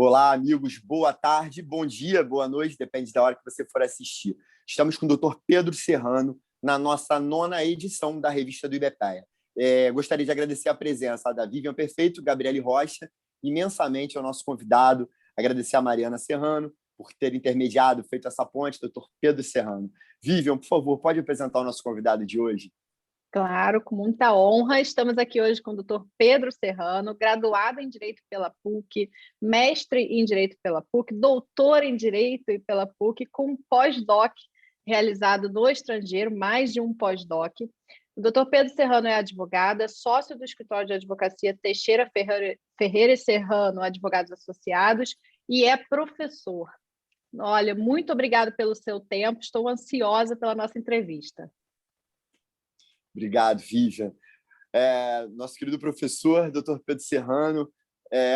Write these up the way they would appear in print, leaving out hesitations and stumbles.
Olá, amigos, boa tarde, bom dia, boa noite, depende da hora que você for assistir. Estamos com o Dr. Pedro Serrano na nossa 9ª edição da revista do IBPEA. Gostaria de agradecer a presença da Vivian Perfeito, Gabriele Rocha, imensamente ao nosso convidado, agradecer a Mariana Serrano por ter intermediado, feito essa ponte, Dr. Pedro Serrano. Vivian, por favor, pode apresentar o nosso convidado de hoje? Claro, com muita honra. Estamos aqui hoje com o Dr. Pedro Serrano, graduado em Direito pela PUC, mestre em Direito pela PUC, doutor em Direito pela PUC, com pós-doc realizado no estrangeiro, mais de um pós-doc. O Dr. Pedro Serrano é advogado, é sócio do escritório de advocacia Teixeira Ferreira e Serrano, Advogados Associados, e é professor. Olha, muito obrigado pelo seu tempo, estou ansiosa pela nossa entrevista. Obrigado, Vivian. Nosso querido professor, Dr. Pedro Serrano,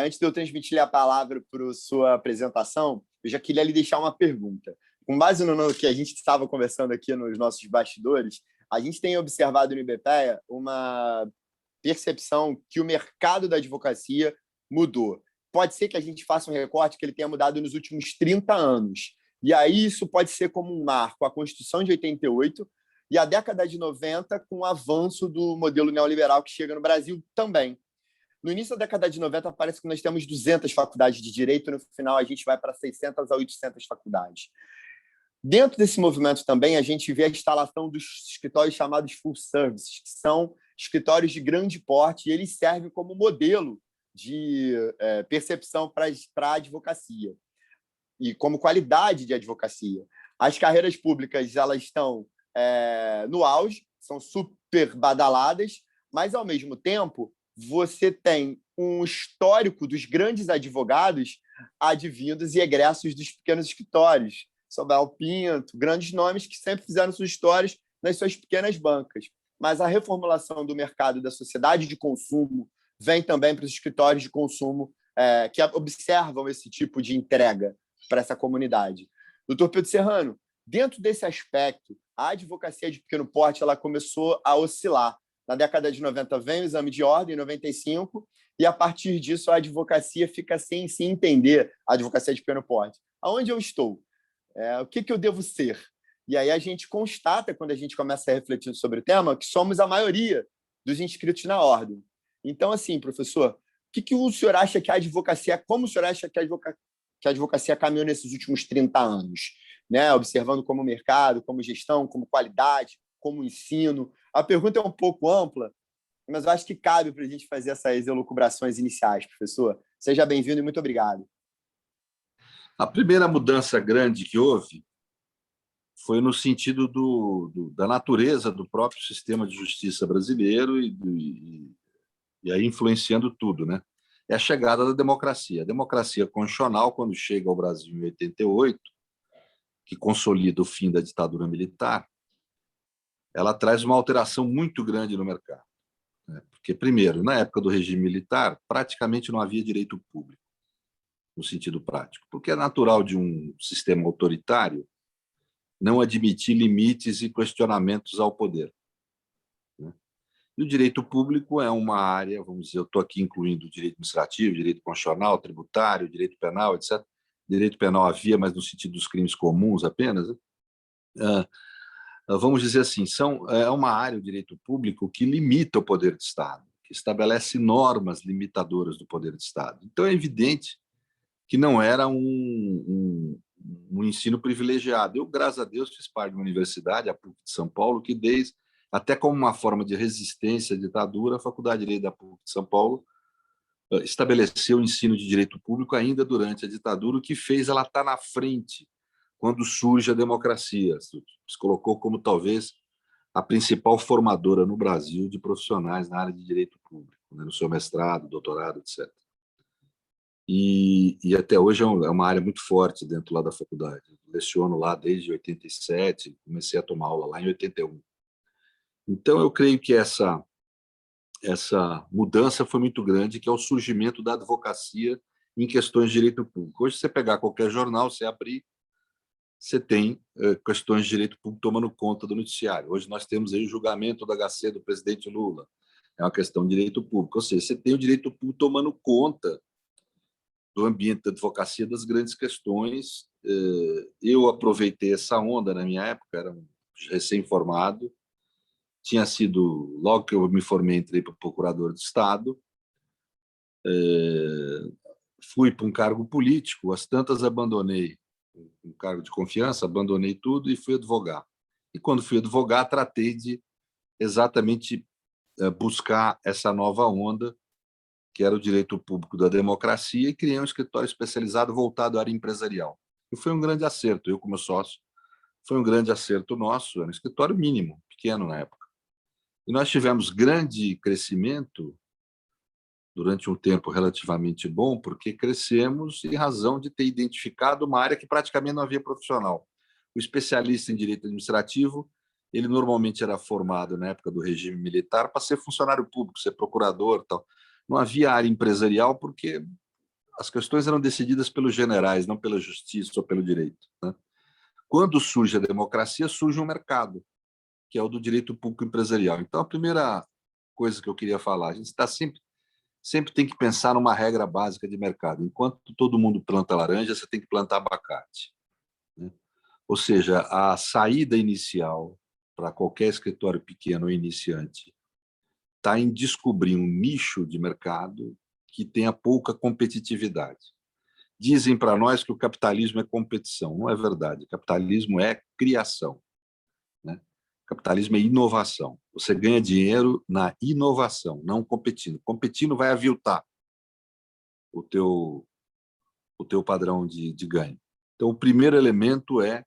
antes de eu transmitir a palavra para a sua apresentação, eu já queria lhe deixar uma pergunta. Com base no que a gente estava conversando aqui nos nossos bastidores, a gente tem observado no IBPEA uma percepção que o mercado da advocacia mudou. Pode ser que a gente faça um recorte que ele tenha mudado nos últimos 30 anos. E aí isso pode ser como um marco, a Constituição de 88, e a década de 90 com o avanço do modelo neoliberal que chega no Brasil também. No início da década de 90, parece que nós temos 200 faculdades de direito, no final a gente vai para 600 a 800 faculdades. Dentro desse movimento também, a gente vê a instalação dos escritórios chamados full services, que são escritórios de grande porte, e eles servem como modelo de percepção para a advocacia e como qualidade de advocacia. As carreiras públicas elas estão no auge, são super badaladas, mas, ao mesmo tempo, você tem um histórico dos grandes advogados advindos e egressos dos pequenos escritórios, Sobral Pinto, grandes nomes que sempre fizeram suas histórias nas suas pequenas bancas. Mas a reformulação do mercado da sociedade de consumo vem também para os escritórios de consumo que observam esse tipo de entrega para essa comunidade. Doutor Pedro Serrano, dentro desse aspecto, a advocacia de pequeno porte ela começou a oscilar. Na década de 90 vem o exame de ordem, em 95, e a partir disso a advocacia fica sem se entender, a advocacia de pequeno porte. Aonde eu estou? O que eu devo ser? E aí a gente constata, quando a gente começa a refletir sobre o tema, que somos a maioria dos inscritos na ordem. Então, assim, professor, o que o senhor acha que a advocacia, como o senhor acha que a advocacia caminhou nesses últimos 30 anos? Observando como mercado, como gestão, como qualidade, como ensino. A pergunta é um pouco ampla, mas eu acho que cabe para a gente fazer essas elucubrações iniciais, professor. Seja bem-vindo e muito obrigado. A primeira mudança grande que houve foi no sentido da natureza do próprio sistema de justiça brasileiro e aí influenciando tudo, né? É a chegada da democracia. A democracia constitucional, quando chega ao Brasil em 88, que consolida o fim da ditadura militar, ela traz uma alteração muito grande no mercado. Porque, primeiro, na época do regime militar, praticamente não havia direito público, no sentido prático, porque é natural de um sistema autoritário não admitir limites e questionamentos ao poder. E o direito público é uma área, vamos dizer, eu estou aqui incluindo o direito administrativo, direito constitucional, tributário, direito penal, etc. Direito penal havia, mas no sentido dos crimes comuns apenas. Vamos dizer assim, é uma área, o direito público, que limita o poder do Estado, que estabelece normas limitadoras do poder do Estado. Então, é evidente que não era um ensino privilegiado. Eu, graças a Deus, fiz parte de uma universidade, a PUC de São Paulo, que até como uma forma de resistência à ditadura, a Faculdade de Direito da PUC de São Paulo estabeleceu o ensino de direito público ainda durante a ditadura, o que fez ela estar na frente quando surge a democracia. Se colocou como talvez a principal formadora no Brasil de profissionais na área de direito público, no seu mestrado, doutorado, etc. E até hoje é uma área muito forte dentro lá da faculdade. Eu leciono lá desde 87, comecei a tomar aula lá em 81. Então, eu creio que essa mudança foi muito grande, que é o surgimento da advocacia em questões de direito público. Hoje, você pegar qualquer jornal, você abrir, você tem questões de direito público tomando conta do noticiário. Hoje nós temos aí o julgamento do HC do presidente Lula. É uma questão de direito público. Ou seja, você tem o direito público tomando conta do ambiente da advocacia, das grandes questões. Eu aproveitei essa onda na minha época, era um recém-formado, tinha sido, logo que eu me formei, entrei para procurador de Estado, fui para um cargo político, as tantas abandonei um cargo de confiança, abandonei tudo e fui advogar. E quando fui advogar, tratei de exatamente buscar essa nova onda, que era o direito público da democracia, e criei um escritório especializado voltado à área empresarial. E foi um grande acerto, eu como sócio, foi um grande acerto nosso, era um escritório mínimo, pequeno na época. E nós tivemos grande crescimento durante um tempo relativamente bom, porque crescemos em razão de ter identificado uma área que praticamente não havia profissional. O especialista em direito administrativo, ele normalmente era formado na época do regime militar para ser funcionário público, ser procurador, tal. Não havia área empresarial porque as questões eram decididas pelos generais, não pela justiça ou pelo direito, né? Quando surge a democracia, surge um mercado, que é o do direito público empresarial. Então, a primeira coisa que eu queria falar, a gente está sempre tem que pensar numa regra básica de mercado. Enquanto todo mundo planta laranja, você tem que plantar abacate, né? Ou seja, a saída inicial para qualquer escritório pequeno ou iniciante está em descobrir um nicho de mercado que tenha pouca competitividade. Dizem para nós que o capitalismo é competição. Não é verdade. O capitalismo é criação, né? O capitalismo é inovação. Você ganha dinheiro na inovação, não competindo. Competindo vai aviltar o teu padrão de ganho. Então, o primeiro elemento é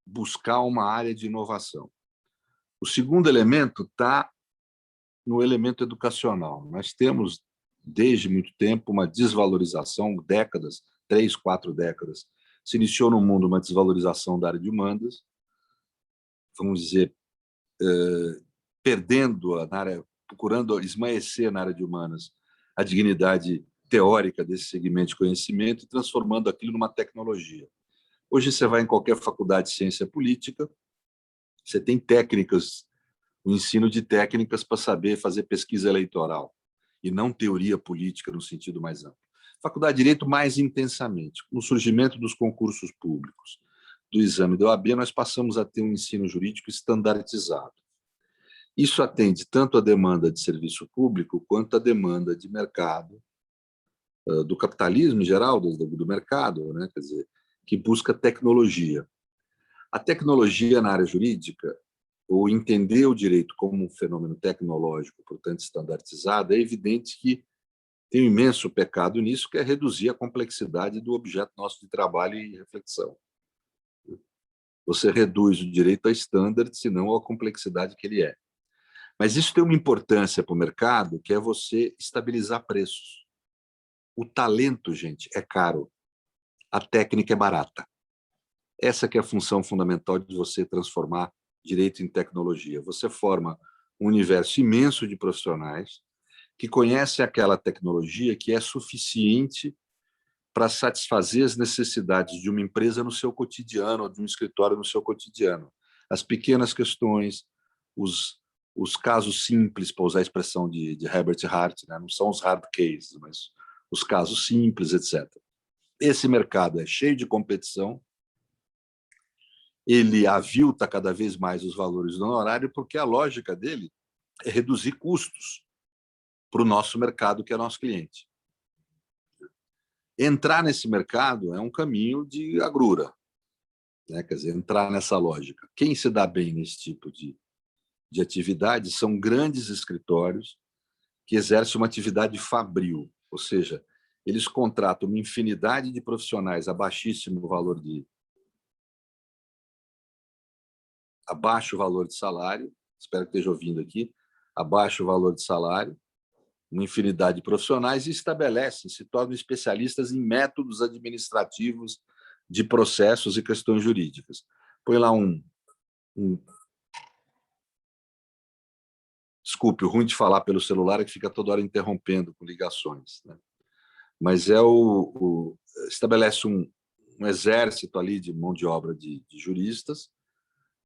buscar uma área de inovação. O segundo elemento está no elemento educacional. Nós temos, desde muito tempo, uma desvalorização, décadas, 3, 4 décadas. Se iniciou no mundo uma desvalorização da área de humanas, vamos dizer, perdendo na área, procurando esmaecer na área de humanas a dignidade teórica desse segmento de conhecimento e transformando aquilo numa tecnologia. Hoje você vai em qualquer faculdade de ciência política, você tem técnicas, o ensino de técnicas para saber fazer pesquisa eleitoral e não teoria política no sentido mais amplo. Faculdade de Direito mais intensamente. Com o surgimento dos concursos públicos, do exame da OAB, nós passamos a ter um ensino jurídico estandartizado. Isso atende tanto a demanda de serviço público quanto a demanda de mercado, do capitalismo em geral, do mercado, né? Quer dizer, que busca tecnologia. A tecnologia na área jurídica, ou entender o direito como um fenômeno tecnológico, portanto estandartizado, é evidente que tem um imenso pecado nisso, que é reduzir a complexidade do objeto nosso de trabalho e reflexão. Você reduz o direito a standard, senão a complexidade que ele é. Mas isso tem uma importância para o mercado, que é você estabilizar preços. O talento, gente, é caro. A técnica é barata. Essa que é a função fundamental de você transformar direito em tecnologia. Você forma um universo imenso de profissionais que conhecem aquela tecnologia que é suficiente para satisfazer as necessidades de uma empresa no seu cotidiano, ou de um escritório no seu cotidiano. As pequenas questões, os casos simples, para usar a expressão de Herbert Hart, né? Não são os hard cases, mas os casos simples, etc. Esse mercado é cheio de competição, ele avilta cada vez mais os valores do honorário, porque a lógica dele é reduzir custos para o nosso mercado, que é nosso cliente. Entrar nesse mercado é um caminho de agrura, né? Quer dizer, entrar nessa lógica. Quem se dá bem nesse tipo de atividade são grandes escritórios que exercem uma atividade fabril, ou seja, eles contratam uma infinidade de profissionais a baixíssimo valor a baixo valor de salário, espero que esteja ouvindo aqui, a baixo valor de salário, uma infinidade de profissionais, e estabelecem, se tornam especialistas em métodos administrativos de processos e questões jurídicas. Põe lá Desculpe, o ruim de falar pelo celular é que fica toda hora interrompendo com ligações, né? Mas estabelece um exército ali de mão de obra de juristas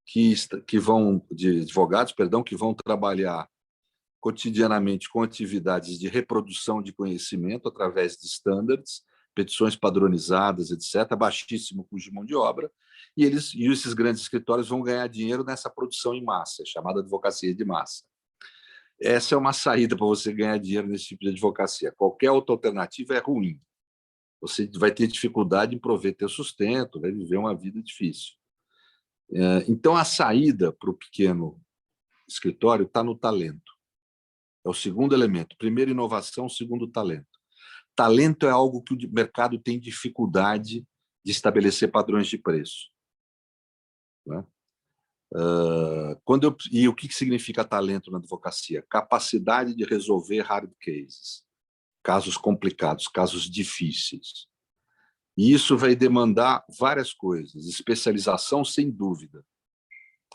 que vão, de advogados, perdão, que vão trabalhar cotidianamente com atividades de reprodução de conhecimento através de standards, petições padronizadas, etc., baixíssimo custo de mão de obra, e esses grandes escritórios vão ganhar dinheiro nessa produção em massa, chamada advocacia de massa. Essa é uma saída para você ganhar dinheiro nesse tipo de advocacia. Qualquer outra alternativa é ruim. Você vai ter dificuldade em prover teu sustento, vai viver uma vida difícil. Então, a saída para o pequeno escritório está no talento. É o segundo elemento. Primeiro, inovação. Segundo, talento. Talento é algo que o mercado tem dificuldade de estabelecer padrões de preço. Né? E o que significa talento na advocacia? Capacidade de resolver hard cases, casos complicados, casos difíceis. E isso vai demandar várias coisas. Especialização, sem dúvida.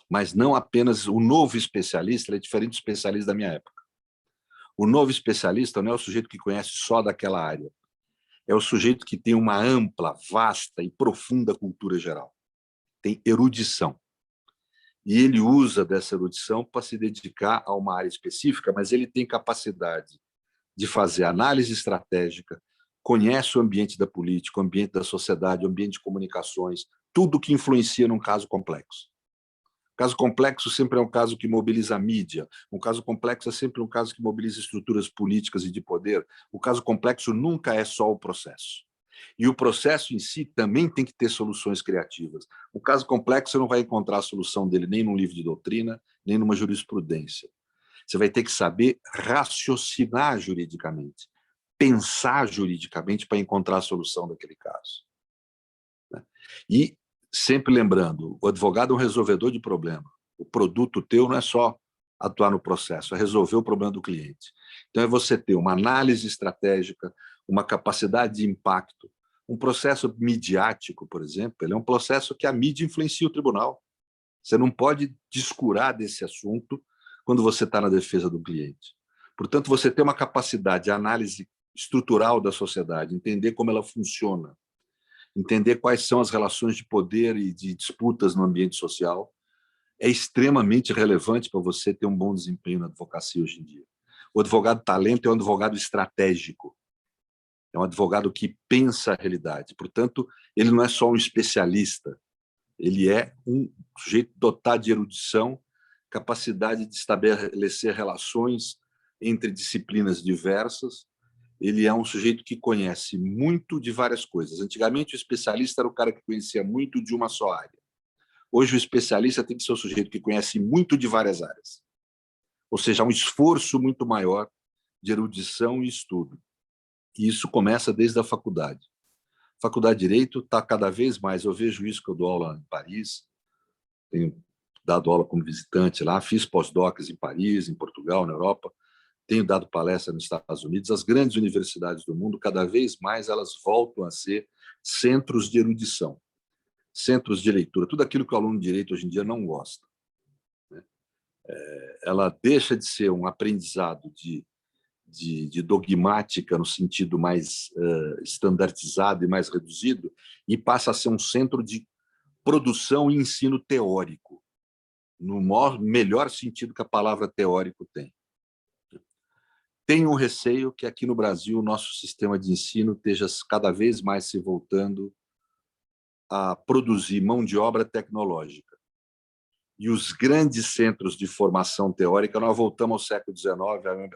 Mas não apenas o novo especialista, ele é diferente do especialista da minha época. O novo especialista não é o sujeito que conhece só daquela área. É o sujeito que tem uma ampla, vasta e profunda cultura geral. Tem erudição. E ele usa dessa erudição para se dedicar a uma área específica, mas ele tem capacidade de fazer análise estratégica, conhece o ambiente da política, o ambiente da sociedade, o ambiente de comunicações, tudo que influencia num caso complexo. O caso complexo sempre é um caso que mobiliza a mídia, um caso complexo é sempre um caso que mobiliza estruturas políticas e de poder. O caso complexo nunca é só o processo. E o processo em si também tem que ter soluções criativas. O caso complexo você não vai encontrar a solução dele nem num livro de doutrina, nem numa jurisprudência. Você vai ter que saber raciocinar juridicamente, pensar juridicamente para encontrar a solução daquele caso. E sempre lembrando, o advogado é um resolvedor de problema. O produto teu não é só atuar no processo, é resolver o problema do cliente. Então é você ter uma análise estratégica, uma capacidade de impacto. Um processo midiático, por exemplo, ele é um processo que a mídia influencia o tribunal. Você não pode descurar desse assunto quando você está na defesa do cliente. Portanto, você tem uma capacidade de análise estrutural da sociedade, entender como ela funciona, entender quais são as relações de poder e de disputas no ambiente social, é extremamente relevante para você ter um bom desempenho na advocacia hoje em dia. O advogado talento é um advogado estratégico, é um advogado que pensa a realidade. Portanto, ele não é só um especialista, ele é um sujeito dotado de erudição, capacidade de estabelecer relações entre disciplinas diversas. Ele é um sujeito que conhece muito de várias coisas. Antigamente, o especialista era o cara que conhecia muito de uma só área. Hoje, o especialista tem que ser o sujeito que conhece muito de várias áreas. Ou seja, há um esforço muito maior de erudição e estudo. E isso começa desde a faculdade. Faculdade de Direito está cada vez mais, eu vejo isso que eu dou aula em Paris, tenho dado aula como visitante lá, fiz pós-docs em Paris, em Portugal, na Europa, tenho dado palestra nos Estados Unidos. As grandes universidades do mundo, cada vez mais, elas voltam a ser centros de erudição, centros de leitura, tudo aquilo que o aluno de direito hoje em dia não gosta. Ela deixa de ser um aprendizado de dogmática no sentido mais estandartizado e mais reduzido e passa a ser um centro de produção e ensino teórico, no melhor sentido que a palavra teórico tem. Tenho um receio que aqui no Brasil o nosso sistema de ensino esteja cada vez mais se voltando a produzir mão de obra tecnológica. E os grandes centros de formação teórica, nós voltamos ao século XIX,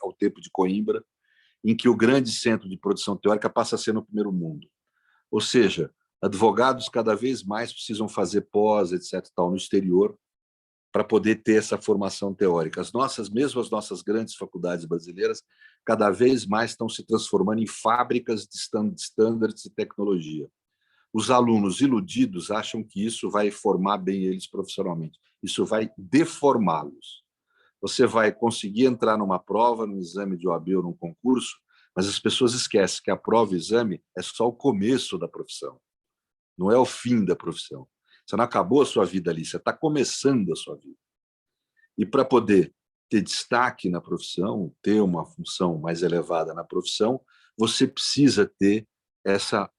ao tempo de Coimbra, em que o grande centro de produção teórica passa a ser no primeiro mundo. Ou seja, advogados cada vez mais precisam fazer pós, etc., tal, no exterior, para poder ter essa formação teórica. Mesmo as nossas grandes faculdades brasileiras, cada vez mais estão se transformando em fábricas de standards e tecnologia. Os alunos iludidos acham que isso vai formar bem eles profissionalmente. Isso vai deformá-los. Você vai conseguir entrar numa prova, num exame de OAB ou num concurso, mas as pessoas esquecem que a prova e o exame é só o começo da profissão, não é o fim da profissão. Você não acabou a sua vida ali, você está começando a sua vida. E para poder ter destaque na profissão, ter uma função mais elevada na profissão, você precisa ter essa,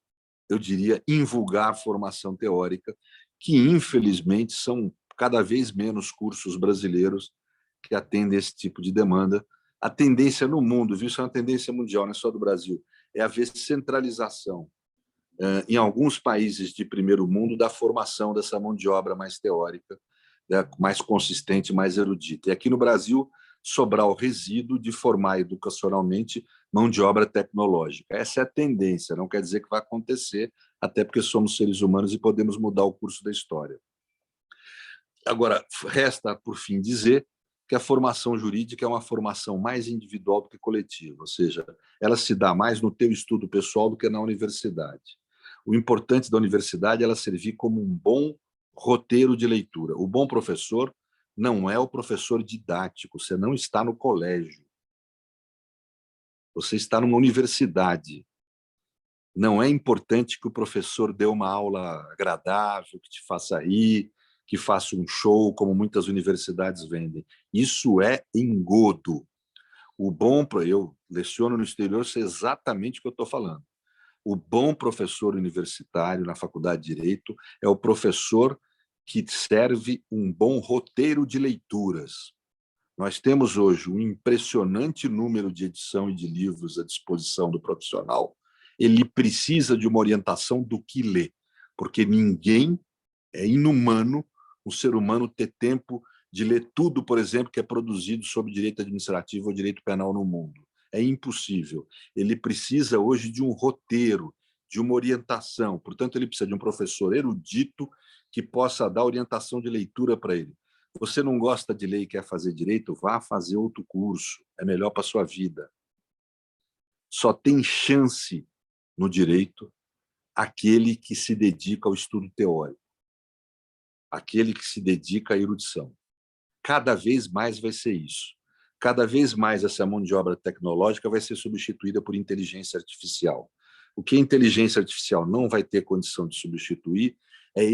eu diria, invulgar formação teórica, que infelizmente são cada vez menos cursos brasileiros que atendem esse tipo de demanda. A tendência no mundo, viu? Isso é uma tendência mundial, não é só do Brasil, é haver centralização em alguns países de primeiro mundo, da formação dessa mão de obra mais teórica, né, mais consistente, mais erudita. E aqui no Brasil, sobrar o resíduo de formar educacionalmente mão de obra tecnológica. Essa é a tendência, não quer dizer que vai acontecer, até porque somos seres humanos e podemos mudar o curso da história. Agora, resta, por fim, dizer que a formação jurídica é uma formação mais individual do que coletiva, ou seja, ela se dá mais no teu estudo pessoal do que na universidade. O importante da universidade é ela servir como um bom roteiro de leitura. O bom professor não é o professor didático, você não está no colégio. Você está numa universidade. Não é importante que o professor dê uma aula agradável, que te faça rir, que faça um show, como muitas universidades vendem. Isso é engodo. Eu leciono no exterior, sei exatamente o que eu estou falando. O bom professor universitário na Faculdade de Direito é o professor que serve um bom roteiro de leituras. Nós temos hoje um impressionante número de edição e de livros à disposição do profissional. Ele precisa de uma orientação do que ler, porque é inumano o ser humano ter tempo de ler tudo, por exemplo, que é produzido sobre direito administrativo ou direito penal no mundo. É impossível. Ele precisa hoje de um roteiro, de uma orientação. Portanto, ele precisa de um professor erudito que possa dar orientação de leitura para ele. Você não gosta de ler e quer fazer direito? Vá fazer outro curso. É melhor para a sua vida. Só tem chance no direito aquele que se dedica ao estudo teórico, aquele que se dedica à erudição. Cada vez mais vai ser isso. Cada vez mais essa mão de obra tecnológica vai ser substituída por inteligência artificial. O que a inteligência artificial não vai ter condição de substituir é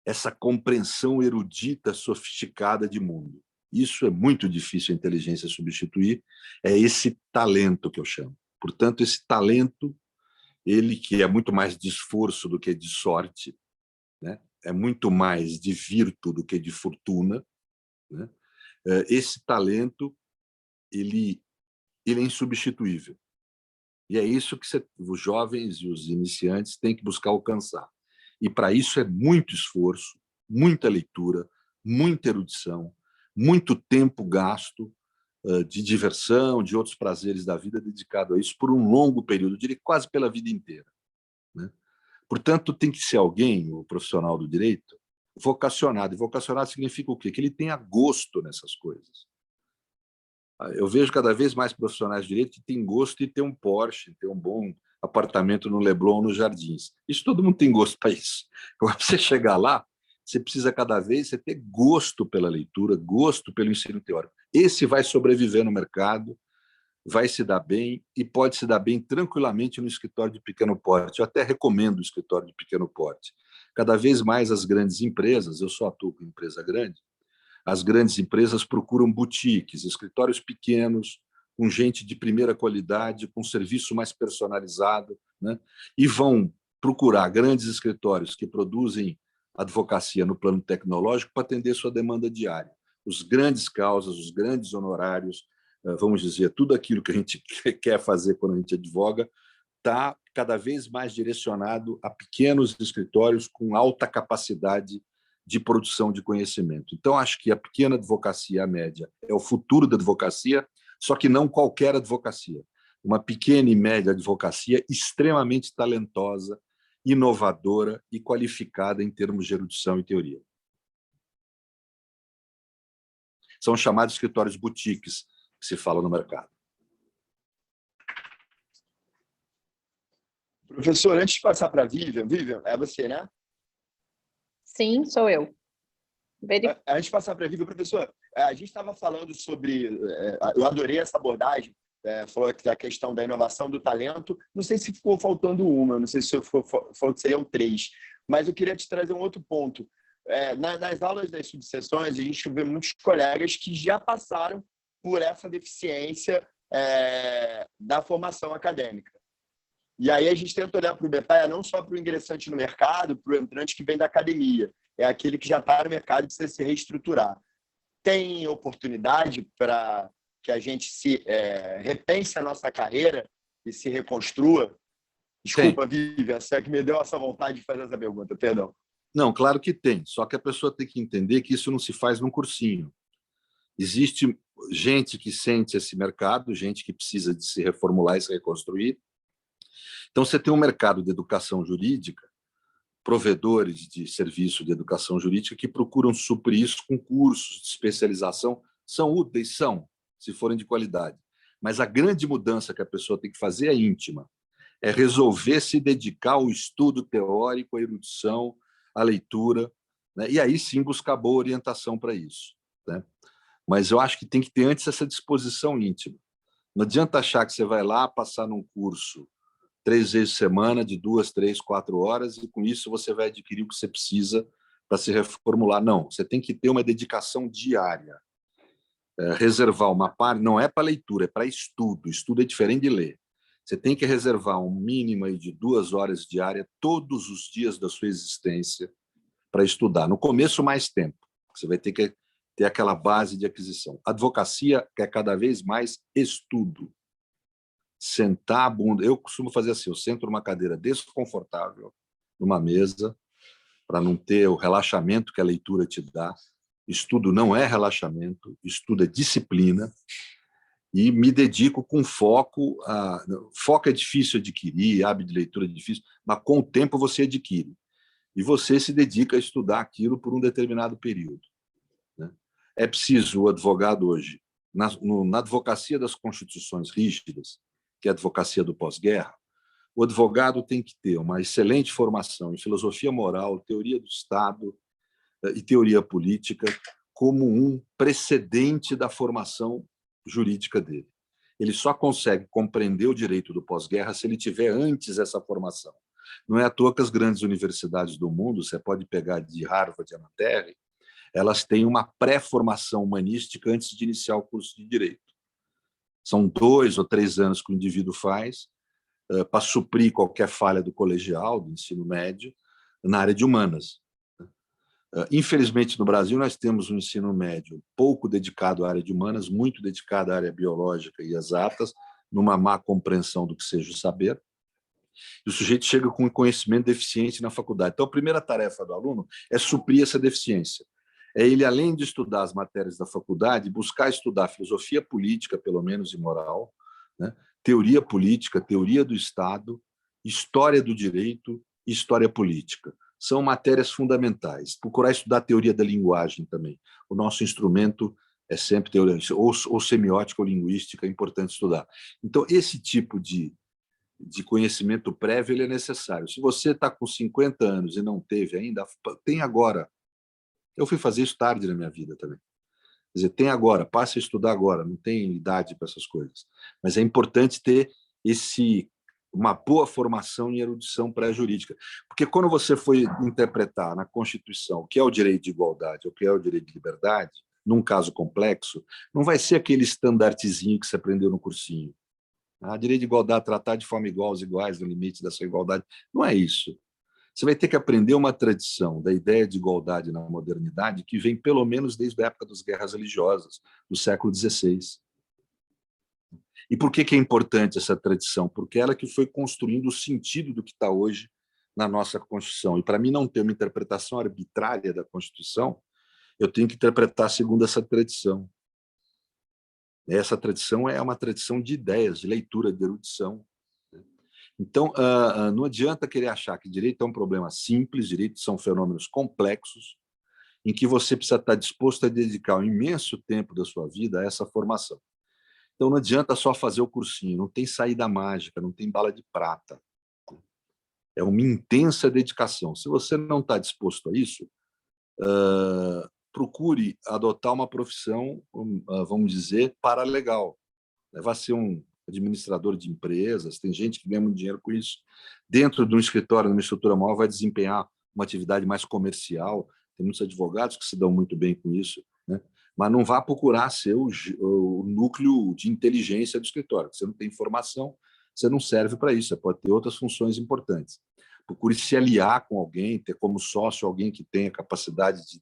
essa compreensão erudita, sofisticada de mundo. Isso é muito difícil a inteligência substituir, é esse talento que eu chamo. Portanto, esse talento, ele que é muito mais de esforço do que de sorte, né? É muito mais de virtude do que de fortuna, né? Esse talento, ele é insubstituível. E é isso que os jovens e os iniciantes têm que buscar alcançar. E para isso é muito esforço, muita leitura, muita erudição, muito tempo gasto de diversão, de outros prazeres da vida dedicado a isso por um longo período, eu diria quase pela vida inteira, né? Portanto, tem que ser alguém, o profissional do direito, vocacionado. E vocacionado significa o quê? Que ele tenha gosto nessas coisas. Eu vejo cada vez mais profissionais de direito que têm gosto de ter um Porsche, ter um bom apartamento no Leblon, nos Jardins. Isso todo mundo tem gosto para isso. Agora, para você chegar lá, você precisa cada vez ter gosto pela leitura, gosto pelo ensino teórico. Esse vai sobreviver no mercado, vai se dar bem e pode se dar bem tranquilamente no escritório de pequeno porte. Eu até recomendo o escritório de pequeno porte. Cada vez mais as grandes empresas, eu só atuo com empresa grande, as grandes empresas procuram boutiques, escritórios pequenos, com gente de primeira qualidade, com serviço mais personalizado, né? E vão procurar grandes escritórios que produzem advocacia no plano tecnológico para atender sua demanda diária. Os grandes causas, os grandes honorários, vamos dizer, tudo aquilo que a gente quer fazer quando a gente advoga, está cada vez mais direcionado a pequenos escritórios com alta capacidade de produção de conhecimento. Então, acho que a pequena advocacia, a média, é o futuro da advocacia, só que não qualquer advocacia. Uma pequena e média advocacia extremamente talentosa, inovadora e qualificada em termos de erudição e teoria. São chamados escritórios boutiques, que se fala no mercado. Professor, antes de passar para a Vivian, é você, né? Sim, sou eu. Antes de passar para a Vivian, professor, a gente estava falando sobre... Eu adorei essa abordagem, falou da questão da inovação, do talento. Não sei se ficou faltando uma, não sei se falou que seriam 3, mas eu queria te trazer um outro ponto. Nas aulas das subseções, a gente vê muitos colegas que já passaram por essa deficiência da formação acadêmica. E aí a gente tenta olhar para o BPAE não só para o ingressante no mercado, para o entrante que vem da academia, é aquele que já está no mercado e precisa se reestruturar. Tem oportunidade para que a gente repense a nossa carreira e se reconstrua? Desculpa, Vivian, você é que me deu essa vontade de fazer essa pergunta, perdão. Não, claro que tem, só que a pessoa tem que entender que isso não se faz num cursinho. Existe gente que sente esse mercado, gente que precisa de se reformular e se reconstruir. Então, você tem um mercado de educação jurídica, provedores de serviço de educação jurídica que procuram suprir isso com cursos de especialização. São úteis? São, se forem de qualidade. Mas a grande mudança que a pessoa tem que fazer é íntima. É resolver se dedicar ao estudo teórico, à erudição, à leitura, né? E aí sim buscar boa orientação para isso, né? Mas eu acho que tem que ter antes essa disposição íntima. Não adianta achar que você vai lá passar num curso 3 vezes por semana, de 2, 3, 4 horas, e com isso você vai adquirir o que você precisa para se reformular. Não, você tem que ter uma dedicação diária. Reservar uma parte, não é para leitura, é para estudo. Estudo é diferente de ler. Você tem que reservar um mínimo aí de 2 horas diárias todos os dias da sua existência para estudar. No começo, mais tempo. Você vai ter que ter aquela base de aquisição. A advocacia quer cada vez mais estudo. Sentar a bunda. Eu costumo fazer assim, eu sento numa cadeira desconfortável, numa mesa, para não ter o relaxamento que a leitura te dá. Estudo não é relaxamento, estudo é disciplina, e me dedico com foco. Foco é difícil adquirir, hábito de leitura é difícil, mas com o tempo você adquire. E você se dedica a estudar aquilo por um determinado período, né? É preciso o advogado hoje, na advocacia das constituições rígidas, que é a advocacia do pós-guerra, o advogado tem que ter uma excelente formação em filosofia moral, teoria do Estado e teoria política como um precedente da formação jurídica dele. Ele só consegue compreender o direito do pós-guerra se ele tiver antes essa formação. Não é à toa que as grandes universidades do mundo, você pode pegar de Harvard e MIT, elas têm uma pré-formação humanística antes de iniciar o curso de direito. São 2 ou 3 anos que o indivíduo faz para suprir qualquer falha do colegial, do ensino médio, na área de humanas. Infelizmente, no Brasil, nós temos um ensino médio pouco dedicado à área de humanas, muito dedicado à área biológica e exatas, numa má compreensão do que seja o saber, e o sujeito chega com um conhecimento deficiente na faculdade. Então, a primeira tarefa do aluno é suprir essa deficiência. É ele, além de estudar as matérias da faculdade, buscar estudar filosofia política, pelo menos, e moral, né? Teoria política, teoria do Estado, história do direito e história política. São matérias fundamentais. Procurar estudar teoria da linguagem também. O nosso instrumento é sempre teoria, ou semiótica ou linguística, é importante estudar. Então, esse tipo de conhecimento prévio ele é necessário. Se você está com 50 anos e não teve ainda, tem agora. Eu fui fazer isso tarde na minha vida também. Quer dizer, tem agora, passe a estudar agora, não tem idade para essas coisas. Mas é importante ter uma boa formação em erudição pré-jurídica. Porque quando você foi interpretar na Constituição o que é o direito de igualdade, o que é o direito de liberdade, num caso complexo, não vai ser aquele estandartezinho que você aprendeu no cursinho. Direito de igualdade, tratar de forma igual aos iguais, no limite da sua igualdade. Não é isso. Você vai ter que aprender uma tradição da ideia de igualdade na modernidade que vem pelo menos desde a época das guerras religiosas, do século XVI. E por que é importante essa tradição? Porque ela que foi construindo o sentido do que está hoje na nossa Constituição. E para mim não ter uma interpretação arbitrária da Constituição, eu tenho que interpretar segundo essa tradição. Essa tradição é uma tradição de ideias, de leitura, de erudição. Então, não adianta querer achar que direito é um problema simples, direitos são fenômenos complexos, em que você precisa estar disposto a dedicar um imenso tempo da sua vida a essa formação. Então, não adianta só fazer o cursinho, não tem saída mágica, não tem bala de prata. É uma intensa dedicação. Se você não está disposto a isso, procure adotar uma profissão, vamos dizer, paralegal. Vai ser um administrador de empresas, tem gente que ganha muito dinheiro com isso. Dentro de um escritório, numa estrutura maior, vai desempenhar uma atividade mais comercial. Tem muitos advogados que se dão muito bem com isso, né? Mas não vá procurar ser o núcleo de inteligência do escritório. Você não tem formação, você não serve para isso, você pode ter outras funções importantes. Procure se aliar com alguém, ter como sócio alguém que tenha capacidade de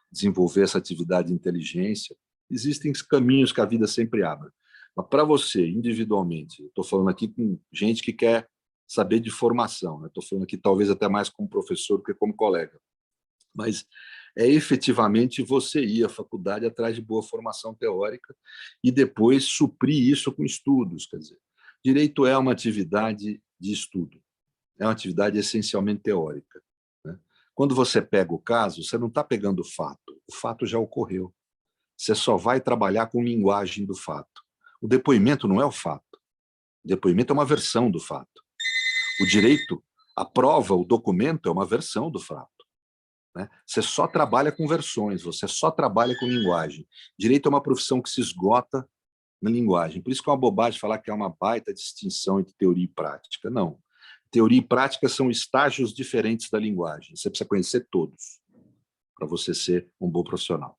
desenvolver essa atividade de inteligência. Existem caminhos que a vida sempre abre. Mas para você, individualmente, estou falando aqui com gente que quer saber de formação. Estou falando aqui talvez até mais como professor do que como colega. Mas é efetivamente você ir à faculdade atrás de boa formação teórica e depois suprir isso com estudos. Quer dizer, direito é uma atividade de estudo, é uma atividade essencialmente teórica, né? Quando você pega o caso, você não está pegando o fato já ocorreu. Você só vai trabalhar com linguagem do fato. O depoimento não é o fato, o depoimento é uma versão do fato. O direito, a prova, o documento é uma versão do fato, né? Você só trabalha com versões, você só trabalha com linguagem. Direito é uma profissão que se esgota na linguagem. Por isso que é uma bobagem falar que é uma baita distinção entre teoria e prática. Não. Teoria e prática são estágios diferentes da linguagem. Você precisa conhecer todos para você ser um bom profissional.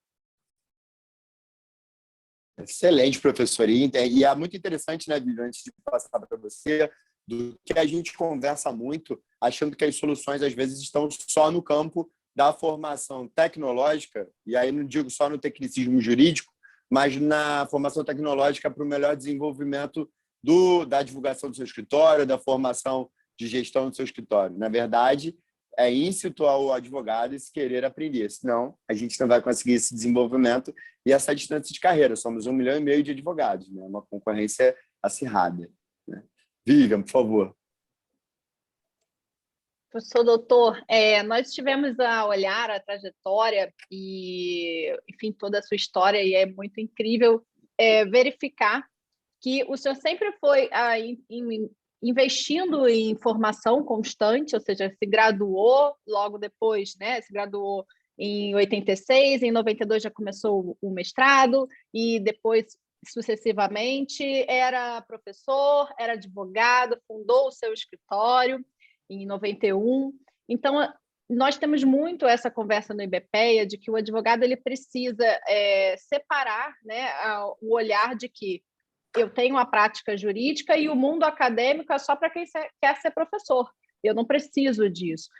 Excelente, professor. E é muito interessante, né, Vivian, antes de passar para você, do que a gente conversa muito, achando que as soluções, às vezes, estão só no campo da formação tecnológica, e aí não digo só no tecnicismo jurídico, mas na formação tecnológica para o melhor desenvolvimento da divulgação do seu escritório, da formação de gestão do seu escritório. Na verdade, é íncito ao advogado esse querer aprender, senão a gente não vai conseguir esse desenvolvimento e essa distância de carreira. Somos 1,5 milhão de advogados, né? Uma concorrência acirrada, né? Vivian, por favor. Professor doutor, nós tivemos a olhar a trajetória e, enfim, toda a sua história, e é muito incrível verificar que o senhor sempre foi investindo em formação constante, ou seja, se graduou logo depois, né? Se graduou em 86, em 92 já começou o mestrado, e depois, sucessivamente, era professor, era advogado, fundou o seu escritório em 91. Então, nós temos muito essa conversa no IBPEA de que o advogado ele precisa separar, né, o olhar de que eu tenho a prática jurídica e o mundo acadêmico é só para quem quer ser professor. Eu não preciso disso.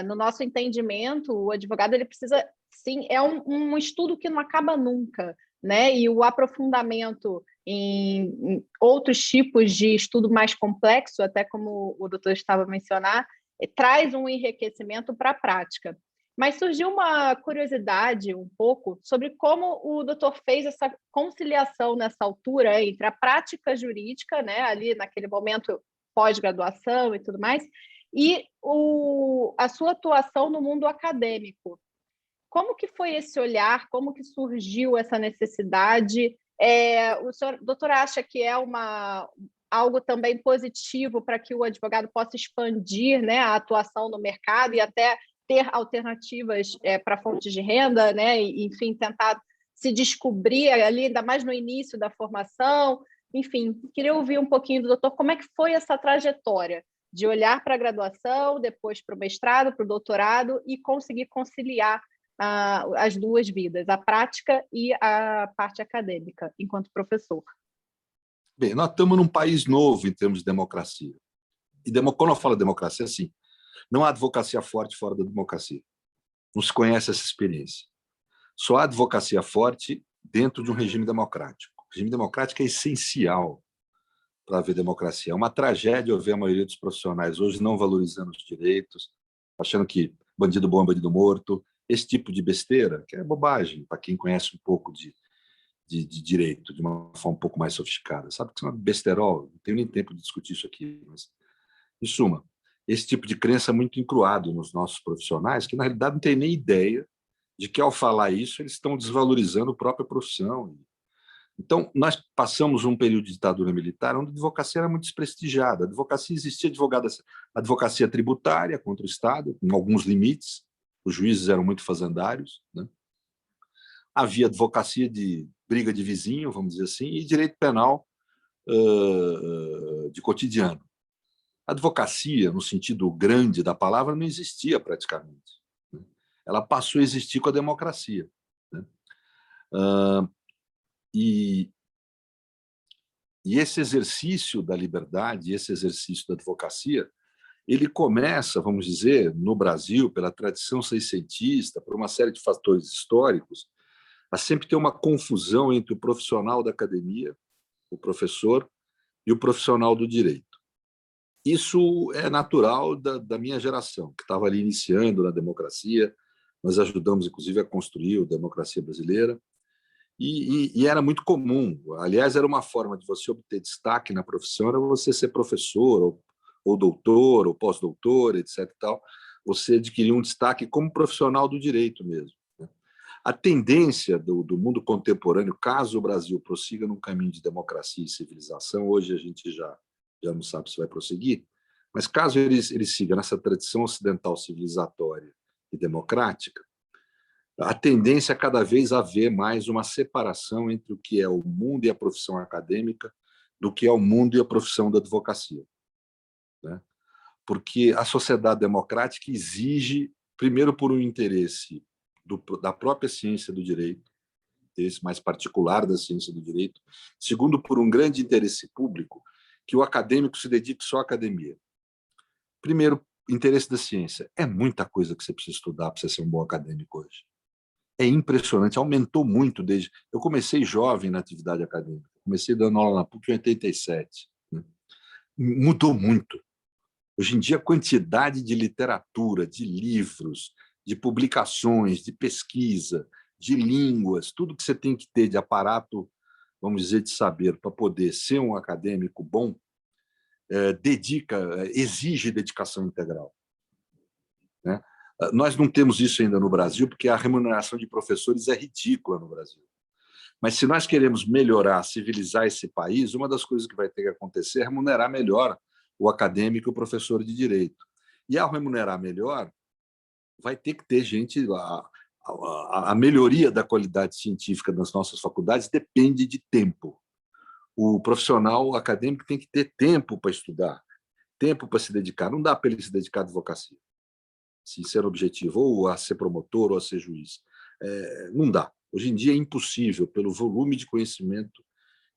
No nosso entendimento, o advogado ele precisa, sim, é um estudo que não acaba nunca, né? E o aprofundamento em outros tipos de estudo mais complexo, até como o doutor estava a mencionar, traz um enriquecimento para a prática. Mas surgiu uma curiosidade um pouco sobre como o doutor fez essa conciliação nessa altura entre a prática jurídica, né, ali naquele momento pós-graduação e tudo mais, e a sua atuação no mundo acadêmico. Como que foi esse olhar? Como que surgiu essa necessidade? O senhor, doutor, acha que é algo também positivo para que o advogado possa expandir, né, a atuação no mercado e até ter alternativas para fontes de renda, né? E, enfim, tentar se descobrir ali, ainda mais no início da formação. Enfim, queria ouvir um pouquinho do doutor como é que foi essa trajetória de olhar para a graduação, depois para o mestrado, para o doutorado e conseguir conciliar as duas vidas, a prática e a parte acadêmica, enquanto professor. Bem, nós estamos num país novo em termos de democracia. E quando eu falo democracia, assim, não há advocacia forte fora da democracia. Não se conhece essa experiência. Só há advocacia forte dentro de um regime democrático. O regime democrático é essencial para haver democracia. É uma tragédia eu ver a maioria dos profissionais hoje não valorizando os direitos, achando que bandido bom é bandido morto, esse tipo de besteira, que é bobagem para quem conhece um pouco de direito, de uma forma um pouco mais sofisticada. Sabe que isso é uma besterol? Não tenho nem tempo de discutir isso aqui, mas, em suma, esse tipo de crença é muito encruado nos nossos profissionais, que, na realidade, não têm nem ideia de que, ao falar isso, eles estão desvalorizando a própria profissão. Então, nós passamos um período de ditadura militar onde a advocacia era muito desprestigiada. A advocacia existia advocacia tributária contra o Estado, com alguns limites, os juízes eram muito fazendários, né? Havia advocacia de briga de vizinho, vamos dizer assim, e direito penal de cotidiano. A advocacia, no sentido grande da palavra, não existia praticamente, né? Ela passou a existir com a democracia, né? E esse exercício da liberdade, esse exercício da advocacia, ele começa, vamos dizer, no Brasil, pela tradição seiscentista, por uma série de fatores históricos, a sempre ter uma confusão entre o profissional da academia, o professor, e o profissional do direito. Isso é natural da minha geração, que estava ali iniciando na democracia. Nós ajudamos, inclusive, a construir a democracia brasileira. E era muito comum. Aliás, era uma forma de você obter destaque na profissão, era você ser professor, ou doutor, ou pós-doutor, etc. E tal. Você adquirir um destaque como profissional do direito mesmo. A tendência do mundo contemporâneo, caso o Brasil prossiga num caminho de democracia e civilização, hoje a gente já não sabe se vai prosseguir, mas caso ele siga nessa tradição ocidental civilizatória e democrática, a tendência é cada vez haver mais uma separação entre o que é o mundo e a profissão acadêmica do que é o mundo e a profissão da advocacia. Né? Porque a sociedade democrática exige, primeiro, por um interesse da própria ciência do direito, interesse mais particular da ciência do direito, segundo, por um grande interesse público, que o acadêmico se dedique só à academia. Primeiro, interesse da ciência. É muita coisa que você precisa estudar para você ser um bom acadêmico hoje. É impressionante, aumentou muito desde... Eu comecei jovem na atividade acadêmica, comecei dando aula na PUC em 87. Né? Mudou muito. Hoje em dia, a quantidade de literatura, de livros, de publicações, de pesquisa, de línguas, tudo que você tem que ter de aparato, vamos dizer, de saber para poder ser um acadêmico bom, exige dedicação integral. Né? Nós não temos isso ainda no Brasil, porque a remuneração de professores é ridícula no Brasil. Mas se nós queremos melhorar, civilizar esse país, uma das coisas que vai ter que acontecer é remunerar melhor o acadêmico e o professor de direito. E ao remunerar melhor, vai ter que ter gente... A melhoria da qualidade científica das nossas faculdades depende de tempo. O profissional acadêmico tem que ter tempo para estudar, tempo para se dedicar. Não dá para ele se dedicar à advocacia, se ser objetivo, ou a ser promotor, ou a ser juiz. Não dá. Hoje em dia é impossível, pelo volume de conhecimento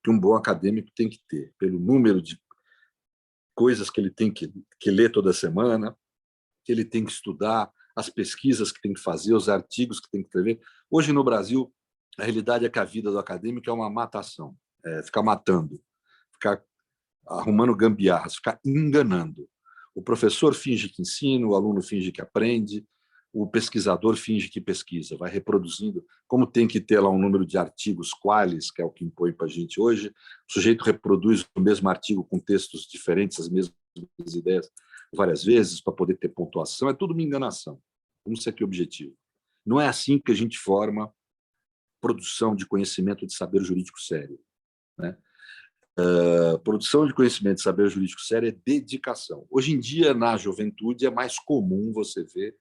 que um bom acadêmico tem que ter, pelo número de coisas que ele tem que ler toda semana, que ele tem que estudar, as pesquisas que tem que fazer, os artigos que tem que escrever. Hoje, no Brasil, a realidade é que a vida do acadêmico é uma matação. Ficar matando, ficar arrumando gambiarras, ficar enganando. O professor finge que ensina, o aluno finge que aprende, o pesquisador finge que pesquisa, vai reproduzindo. Como tem que ter lá um número de artigos qualis, que é o que impõe para a gente hoje, o sujeito reproduz o mesmo artigo com textos diferentes, as mesmas ideias, várias vezes, para poder ter pontuação. É tudo uma enganação. Vamos ser aqui objetivo. Não é assim que a gente forma produção de conhecimento de saber jurídico sério. Né? Produção de conhecimento de saber jurídico sério é dedicação. Hoje em dia, na juventude, é mais comum você ver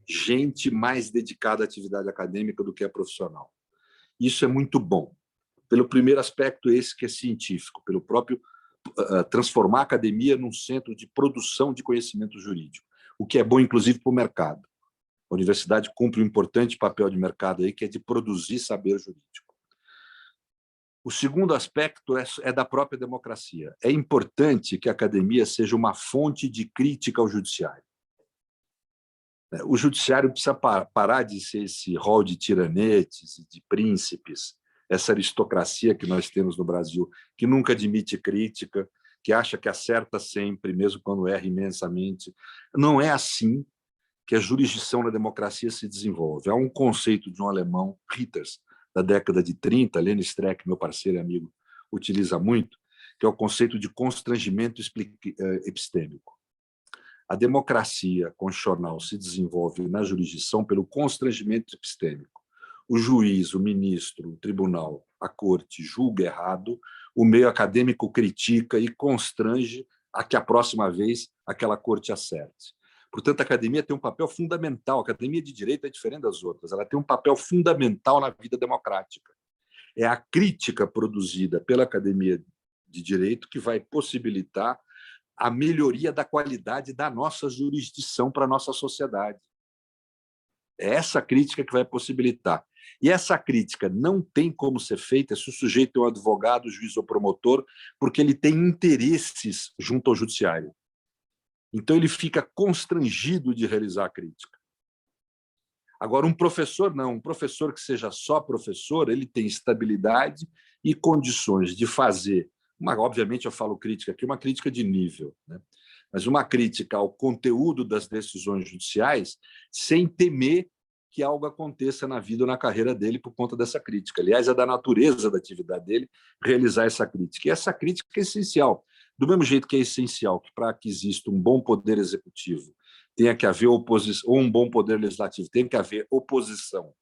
gente mais dedicada à atividade acadêmica do que a profissional. Isso é muito bom. Pelo primeiro aspecto, esse que é científico, pelo próprio transformar a academia num centro de produção de conhecimento jurídico, o que é bom, inclusive, para o mercado. A universidade cumpre um importante papel de mercado aí, que é de produzir saber jurídico. O segundo aspecto é da própria democracia. É importante que a academia seja uma fonte de crítica ao judiciário. O judiciário precisa parar de ser esse rol de tiranetes e de príncipes, essa aristocracia que nós temos no Brasil, que nunca admite crítica, que acha que acerta sempre, mesmo quando erra imensamente. Não é assim que a jurisdição na democracia se desenvolve. Há um conceito de um alemão, Ritters, da década de 30, Leni Streck, meu parceiro e amigo, utiliza muito, que é o conceito de constrangimento epistêmico. A democracia constitucional se desenvolve na jurisdição pelo constrangimento epistêmico. O juiz, o ministro, o tribunal, a corte julga errado, o meio acadêmico critica e constrange a que a próxima vez aquela corte acerte. Portanto, a academia tem um papel fundamental. A academia de direito é diferente das outras. Ela tem um papel fundamental na vida democrática. É a crítica produzida pela academia de direito que vai possibilitar a melhoria da qualidade da nossa jurisdição para a nossa sociedade. É essa crítica que vai possibilitar. E essa crítica não tem como ser feita se o sujeito é um advogado, juiz ou promotor, porque ele tem interesses junto ao judiciário. Então, ele fica constrangido de realizar a crítica. Agora, um professor não. Um professor que seja só professor, ele tem estabilidade e condições de fazer obviamente eu falo crítica aqui, uma crítica de nível, né? Mas uma crítica ao conteúdo das decisões judiciais sem temer que algo aconteça na vida ou na carreira dele por conta dessa crítica. Aliás, é da natureza da atividade dele realizar essa crítica. E essa crítica é essencial. Do mesmo jeito que é essencial que, para que exista um bom poder executivo, tenha que haver oposição, ou um bom poder legislativo, tem que haver oposição,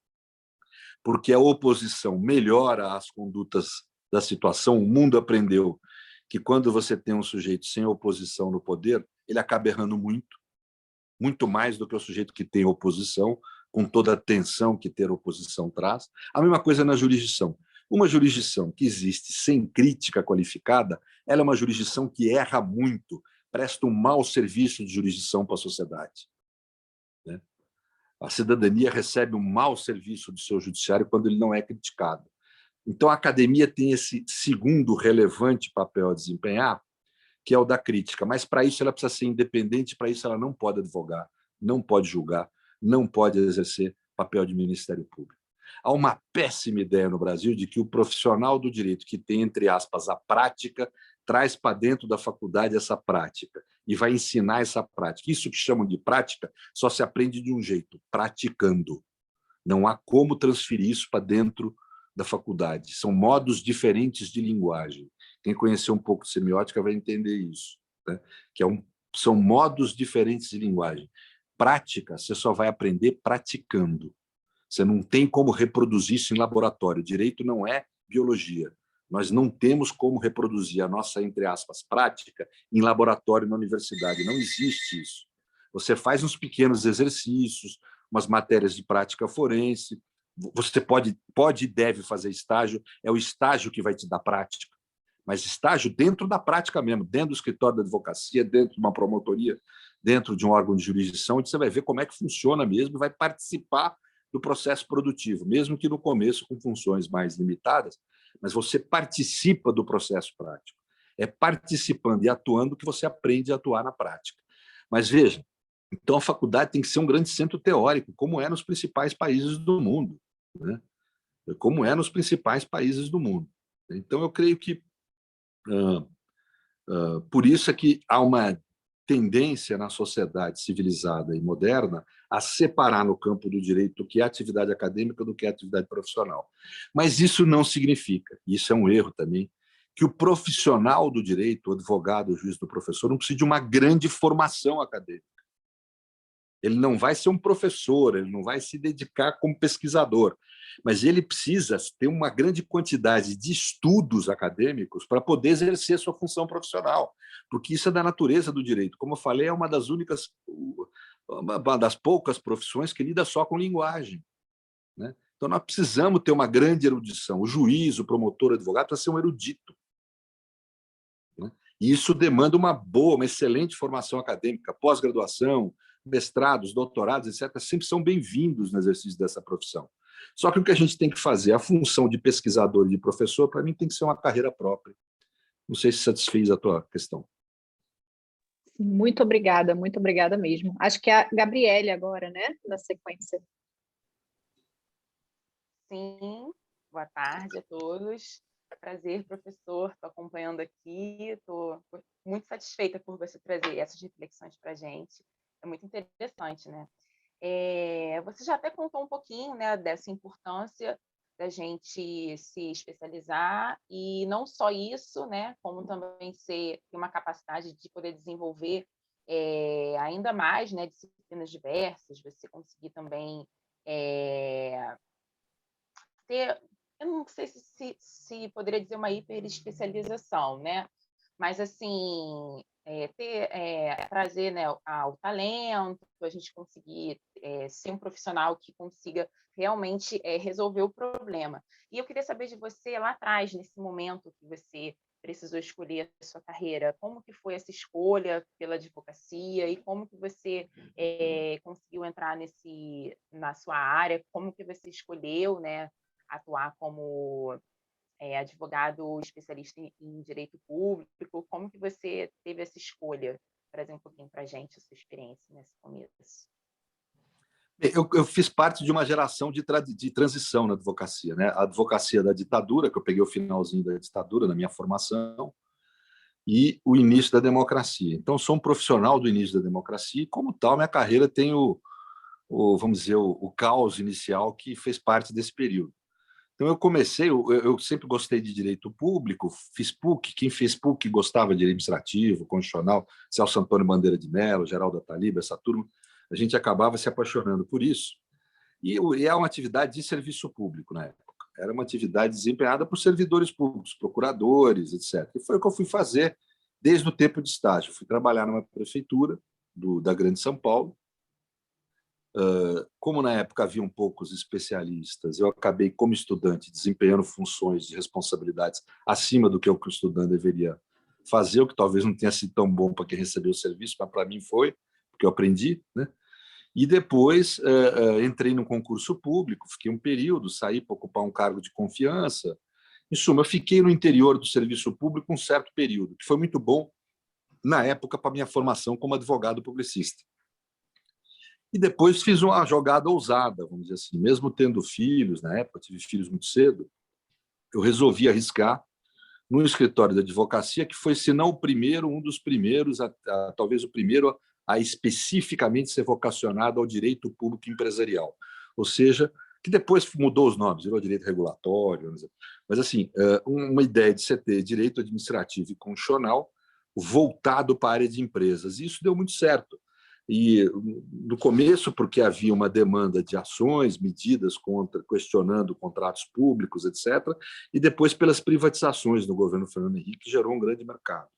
porque a oposição melhora as condutas da situação. O mundo aprendeu que, quando você tem um sujeito sem oposição no poder, ele acaba errando muito mais do que o sujeito que tem oposição, com toda a tensão que ter oposição traz. A mesma coisa na jurisdição. Uma jurisdição que existe sem crítica qualificada, ela é uma jurisdição que erra muito, presta um mau serviço de jurisdição para a sociedade, né? A cidadania recebe um mau serviço do seu judiciário quando ele não é criticado. Então, a academia tem esse segundo relevante papel a desempenhar, que é o da crítica, mas para isso ela precisa ser independente, para isso ela não pode advogar, não pode julgar, não pode exercer papel de Ministério Público. Há uma péssima ideia no Brasil de que o profissional do direito que tem, entre aspas, a prática, traz para dentro da faculdade essa prática e vai ensinar essa prática. Isso que chamam de prática só se aprende de um jeito, praticando. Não há como transferir isso para dentro da faculdade. São modos diferentes de linguagem. Quem conhecer um pouco de semiótica vai entender isso, né? São modos diferentes de linguagem. Prática, você só vai aprender praticando. Você não tem como reproduzir isso em laboratório. Direito não é biologia. Nós não temos como reproduzir a nossa, entre aspas, prática em laboratório na universidade. Não existe isso. Você faz uns pequenos exercícios, umas matérias de prática forense. Você pode e deve fazer estágio. É o estágio que vai te dar prática. Mas estágio dentro da prática mesmo, dentro do escritório da advocacia, dentro de uma promotoria, dentro de um órgão de jurisdição, onde você vai ver como é que funciona mesmo e vai participar do processo produtivo, mesmo que no começo com funções mais limitadas, mas você participa do processo prático. É participando e atuando que você aprende a atuar na prática. Mas veja, então a faculdade tem que ser um grande centro teórico, como é nos principais países do mundo, né? Como é nos principais países do mundo. Então eu creio que por isso é que há uma tendência na sociedade civilizada e moderna a separar no campo do direito o que é atividade acadêmica do que é atividade profissional. Mas isso não significa, e isso é um erro também, que o profissional do direito, o advogado, o juiz, do professor, não precisa de uma grande formação acadêmica. Ele não vai ser um professor, ele não vai se dedicar como pesquisador, mas ele precisa ter uma grande quantidade de estudos acadêmicos para poder exercer sua função profissional, porque isso é da natureza do direito. Como eu falei, é uma das poucas profissões que lida só com linguagem, né? Então, nós precisamos ter uma grande erudição. O juiz, o promotor, o advogado precisa ser um erudito, né? E isso demanda uma excelente formação acadêmica, pós-graduação, mestrados, doutorados, etc., sempre são bem-vindos no exercício dessa profissão. Só que o que a gente tem que fazer, a função de pesquisador e de professor, para mim, tem que ser uma carreira própria. Não sei se satisfez a tua questão. Muito obrigada mesmo. Acho que é a Gabriele agora, né, na sequência. Sim, boa tarde a todos. Prazer, professor, estou acompanhando aqui, estou muito satisfeita por você trazer essas reflexões para a gente. É muito interessante, né? Você já até contou um pouquinho, né, dessa importância da gente se especializar e não só isso, né, como também ter uma capacidade de poder desenvolver ainda mais, né, disciplinas diversas, você conseguir também ter, eu não sei se poderia dizer uma hiperespecialização, né? Mas, assim, trazer, né, o talento, a gente conseguir ser um profissional que consiga realmente resolver o problema. E eu queria saber de você, lá atrás, nesse momento que você precisou escolher a sua carreira, como que foi essa escolha pela advocacia e como que você conseguiu entrar na sua área, como que você escolheu, né, atuar como advogado especialista em direito público, como que você teve essa escolha? Trazer um pouquinho para a gente a sua experiência nesse começo. Eu fiz parte de uma geração de transição na advocacia, né? A advocacia da ditadura, que eu peguei o finalzinho da ditadura na minha formação, e o início da democracia. Então, sou um profissional do início da democracia e, como tal, minha carreira tem vamos dizer, o caos inicial que fez parte desse período. Então, eu sempre gostei de direito público, fiz PUC, quem fez PUC gostava de direito administrativo, constitucional, Celso Antônio Bandeira de Mello, Geraldo Ataliba, essa turma, a gente acabava se apaixonando por isso. E é uma atividade de serviço público na época. Era uma atividade desempenhada por servidores públicos, procuradores, etc. E foi o que eu fui fazer desde o tempo de estágio. Fui trabalhar numa prefeitura da Grande São Paulo. Como na época haviam poucos especialistas, eu acabei, como estudante, desempenhando funções de responsabilidades acima do que o estudante deveria fazer, o que talvez não tenha sido tão bom para quem recebeu o serviço, mas para mim foi, porque eu aprendi, né? E depois entrei no concurso público, fiquei um período, saí para ocupar um cargo de confiança. Em suma, eu fiquei no interior do serviço público um certo período, que foi muito bom, na época, para a minha formação como advogado publicista. E depois fiz uma jogada ousada, vamos dizer assim. Mesmo tendo filhos, na época, tive filhos muito cedo, eu resolvi arriscar num escritório de advocacia que foi, se não o primeiro, um dos primeiros, talvez o primeiro a especificamente ser vocacionado ao direito público empresarial. Ou seja, que depois mudou os nomes, virou direito regulatório. Mas, assim, uma ideia de você ter direito administrativo e constitucional voltado para a área de empresas. E isso deu muito certo. E, no começo, porque havia uma demanda de ações, medidas questionando contratos públicos, etc., e depois pelas privatizações do governo Fernando Henrique, que gerou um grande mercado.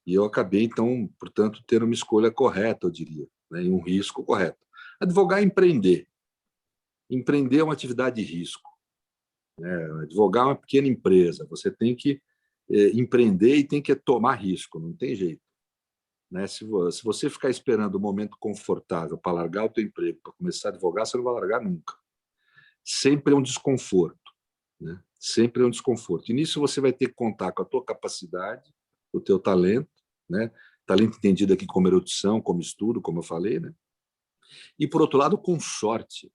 E eu acabei, então, portanto, tendo uma escolha correta, eu diria, né, e um risco correto. Advogar é empreender. Empreender é uma atividade de risco. Advogar é uma pequena empresa. Você tem que empreender e tem que tomar risco, não tem jeito. Né? Se você ficar esperando um momento confortável para largar o teu emprego, para começar a advogar, você não vai largar nunca. Sempre é um desconforto. Né? Sempre é um desconforto. E nisso você vai ter que contar com a tua capacidade, o teu talento, né? Talento entendido aqui como erudição, como estudo, como eu falei, né? E, por outro lado, com sorte.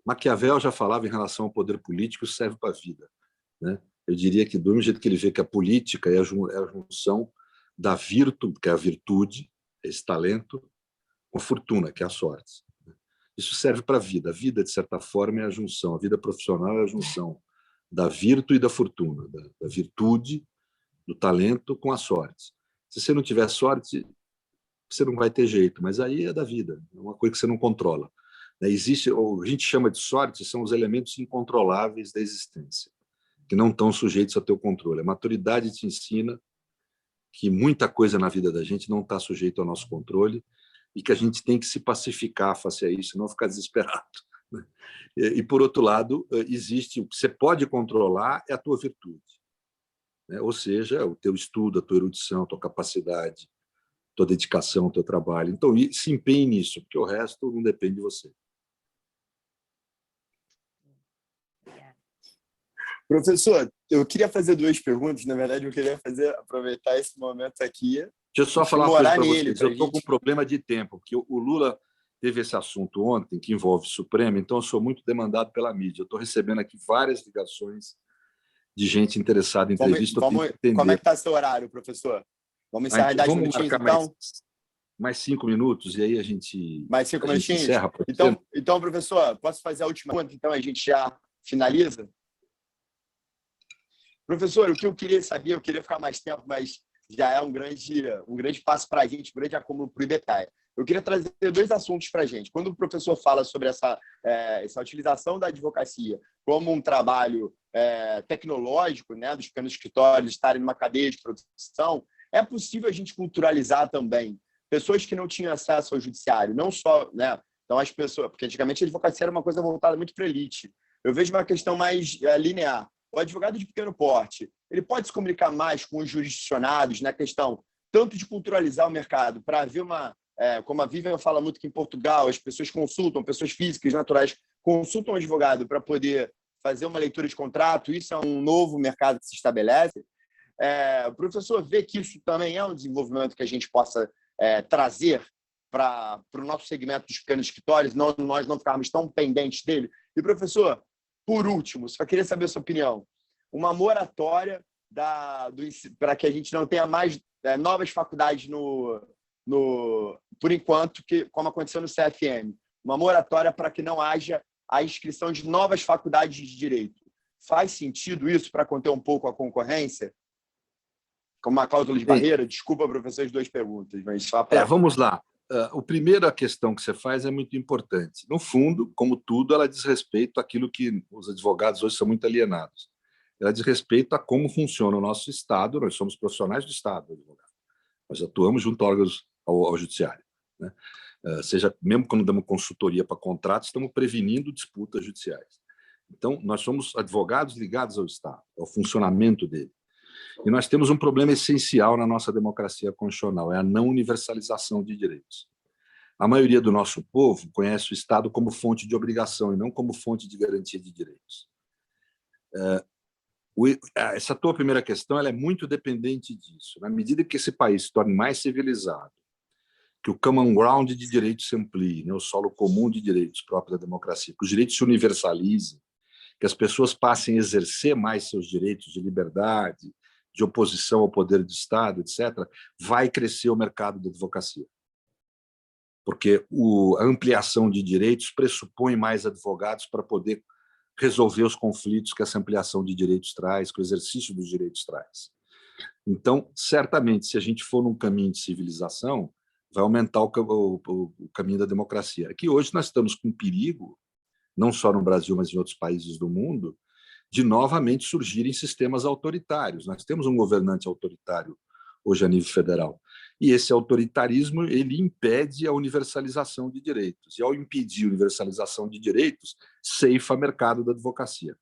Maquiavel já falava em relação ao poder político, isso serve para a vida. Né? Eu diria que, do mesmo jeito que ele vê que a política é a junção da virtude, que é a virtude, esse talento, com a fortuna, que é a sorte. Isso serve para a vida. A vida, de certa forma, é a junção. A vida profissional é a junção da virtude e da fortuna, da virtude, do talento com a sorte. Se você não tiver sorte, você não vai ter jeito, mas aí é da vida, é uma coisa que você não controla. Existe, a gente chama de sorte, são os elementos incontroláveis da existência, que não estão sujeitos ao teu controle. A maturidade te ensina que muita coisa na vida da gente não está sujeita ao nosso controle e que a gente tem que se pacificar face a isso, não ficar desesperado. E, por outro lado, existe o que você pode controlar, é a tua virtude. Ou seja, o teu estudo, a tua erudição, a tua capacidade, a tua dedicação, o teu trabalho. Então, se empenhe nisso, porque o resto não depende de você. Professor, eu queria fazer duas perguntas. Na verdade, eu queria aproveitar esse momento aqui. Deixa eu só falar uma coisa para vocês. Eu estou com um problema de tempo, porque o Lula teve esse assunto ontem, que envolve o Supremo, então eu sou muito demandado pela mídia. Eu estou recebendo aqui várias ligações de gente interessada em entrevista. Como é que está seu horário, professor? Vamos encerrar em 10 minutinhos, então? Mais 5 minutos, e aí a gente... Mais 5 minutinhos? Encerra, então, professor, posso fazer a última pergunta? Então, a gente já finaliza? Professor, o que eu queria saber, eu queria ficar mais tempo, mas já é um grande passo para a gente, um grande acúmulo para o IBCAE. Eu queria trazer dois assuntos para a gente. Quando o professor fala sobre essa utilização da advocacia como um trabalho tecnológico, né, dos pequenos escritórios estarem numa cadeia de produção, é possível a gente culturalizar também pessoas que não tinham acesso ao judiciário, não só, né? Então, as pessoas, porque antigamente a advocacia era uma coisa voltada muito para a elite. Eu vejo uma questão mais linear. O advogado de pequeno porte, ele pode se comunicar mais com os jurisdicionados na questão tanto de culturalizar o mercado, para haver como a Vivian fala muito que em Portugal as pessoas consultam, pessoas físicas, naturais, consultam o advogado para poder fazer uma leitura de contrato, isso é um novo mercado que se estabelece. O professor vê que isso também é um desenvolvimento que a gente possa trazer para o nosso segmento dos pequenos escritórios, nós não ficarmos tão pendentes dele. E, professor, por último, só queria saber a sua opinião. Uma moratória para que a gente não tenha mais novas faculdades por enquanto, como aconteceu no CFM, uma moratória para que não haja a inscrição de novas faculdades de direito. Faz sentido isso para conter um pouco a concorrência? Como uma cláusula de barreira? Desculpa, professor, as duas perguntas, mas só para... Vamos lá. A primeira questão que você faz é muito importante. No fundo, como tudo, ela diz respeito àquilo que os advogados hoje são muito alienados. Ela diz respeito a como funciona o nosso Estado. Nós somos profissionais do Estado, advogado. Nós atuamos junto a órgãos ao judiciário, né? Seja mesmo quando damos consultoria para contratos, estamos prevenindo disputas judiciais. Então, nós somos advogados ligados ao Estado, ao funcionamento dele. E nós temos um problema essencial na nossa democracia constitucional, é a não universalização de direitos. A maioria do nosso povo conhece o Estado como fonte de obrigação e não como fonte de garantia de direitos. Essa tua primeira questão ela é muito dependente disso. Na medida que esse país se torne mais civilizado, que o common ground de direitos se amplie, né, o solo comum de direitos próprio da democracia, que os direitos se universalizem, que as pessoas passem a exercer mais seus direitos de liberdade, de oposição ao poder do Estado, etc., vai crescer o mercado da advocacia. Porque a ampliação de direitos pressupõe mais advogados para poder resolver os conflitos que essa ampliação de direitos traz, que o exercício dos direitos traz. Então, certamente, se a gente for num caminho de civilização, vai aumentar o caminho da democracia. Aqui hoje nós estamos com perigo, não só no Brasil, mas em outros países do mundo, de novamente surgirem sistemas autoritários. Nós temos um governante autoritário hoje a nível federal. E esse autoritarismo ele impede a universalização de direitos. E, ao impedir a universalização de direitos, ceifa o mercado da advocacia.